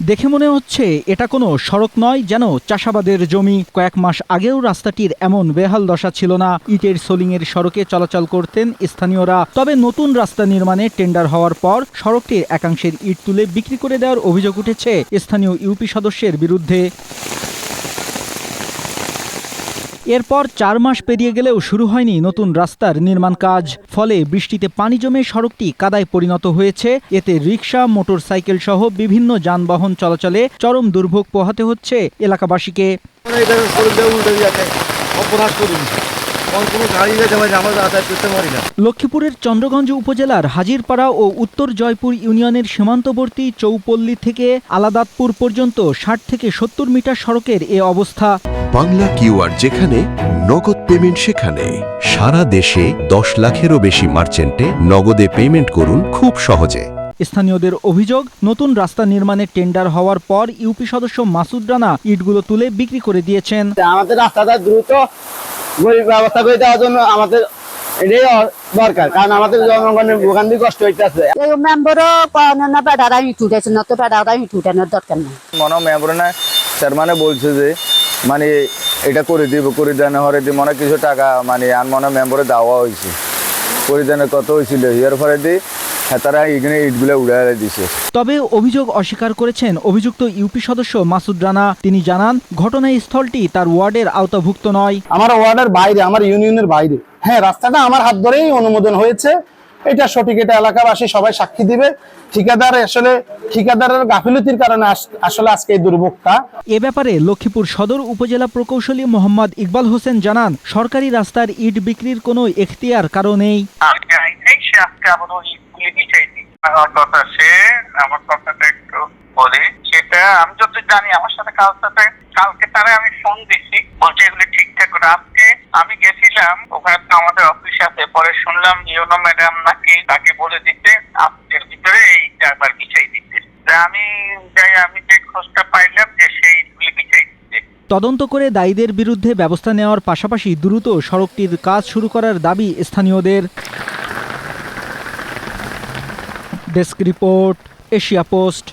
দেখে মনে হচ্ছে এটা কোনো সড়ক নয়, যেন চাষাবাদের জমি। কয়েক মাস আগেও রাস্তাটির এমন বেহাল দশা ছিল না। ইটের সোলিংয়ের সড়কে চলাচল করতেন স্থানীয়রা। তবে নতুন রাস্তা নির্মাণে টেন্ডার হওয়ার পর সড়কটির একাংশের ইট তুলে বিক্রি করে দেওয়ার অভিযোগ উঠেছে স্থানীয় ইউপি সদস্যের বিরুদ্ধে। এরপর 4 মাস পেরিয়ে গেলেও শুরু হয়নি নতুন রাস্তার নির্মাণ কাজ। ফলে বৃষ্টিতে পানি জমে সড়কটি কাদায় পরিণত হয়েছে। এতে রিকশা, মোটরসাইকেল সহ বিভিন্ন যানবাহন চলাচলে চরম দুর্ভোগ পোহাতে হচ্ছে এলাকাবাসীকে। লক্ষ্মীপুরের চন্দ্রগঞ্জ উপজেলার হাজিরপাড়া ও উত্তর জয়পুর ইউনিয়নের সীমান্তবর্তী চৌপল্লী থেকে আলাদাতপুর পর্যন্ত 60 থেকে 70 মিটার সড়কের এ অবস্থা। বাংলা কিউআর যেখানে নগদ পেমেন্ট সেখানে। সারা দেশে 10 লাখেরও বেশি মার্চেন্টে নগদে পেমেন্ট করুন খুব সহজে। স্থানীয়দের অভিযোগ, নতুন রাস্তা নির্মাণের টেন্ডার হওয়ার পর ইউপি সদস্য মাসুদ রানা ইটগুলো তুলে বিক্রি করে দিয়েছেন। আমাদের রাস্তাটা দ্রুত ব্যবস্থা করে দেওয়ার জন্য আমাদের এটাই দরকার, কারণ আমাদের জনগণের ভোগান দিয়ে কষ্ট হইতেছে। মেম্বারও না পেডারা ইট উঠেছে, না তো পেডারা ইট উঠানোর দরকার নেই। মনে মেম্বার না চেয়ারম্যানে বলছে যে মানে এটা করে দেওয়া হরে দিয়ে মনে কিছু টাকা মানে আর মনে মেম্বারে দেওয়া হয়েছে, করে দেওয়ার কত হয়েছিল এর পরে দিয়ে তারা এখানে ইটগুলো উড়াই দিছে। তবে অভিযোগ অস্বীকার করেছেন অভিযুক্ত ইউপি সদস্য মাসুদ রানা। তিনি জানান, ঘটনাস্থলটি তার ওয়ার্ডের আওতাভুক্ত নয়। আমার ওয়ার্ডের বাইরে, আমার ইউনিয়নের বাইরে। হ্যাঁ, রাস্তাটা আমার হাত ধরেই অনুমোদন হয়েছে, এটা সঠিক, এটা এলাকাবাসী সবাই সাক্ষী দিবে। ঠিকাদারের গাফিলতির কারণে আসলে আজকে এই দুর্ভোগটা। এ ব্যাপারে লক্ষ্মীপুর সদর উপজেলা প্রকৌশলী মোহাম্মদ ইকবাল হোসেন জানান, সরকারি রাস্তার ইট বিক্রির কোনো এখতিয়ার কারো নেই। আমার কথাটা একটু বলি, সেটা আমি যত জানি আমার সাথে কালকে তারা আমি ফোন দিছি, বলছে এগুলো ঠিকঠাক করে। আজকে আমি গেছিলাম ওখানে, আমাদের অফিস আছে, পরে শুনলাম ইউনো ম্যাডাম নাকি তাকে বলে দিতে আজকের ভিতরে এইটা আবার বিছাই দিতে। আমি যাই, আমি যে খোঁজটা পাইলাম যে সেইগুলি বিছাই দিতে। তদন্ত করে দায়ীদের বিরুদ্ধে ব্যবস্থা নেওয়ার পাশাপাশি দ্রুত সড়কটির কাজ শুরু করার দাবি স্থানীয়দের। Desk report, Asia post.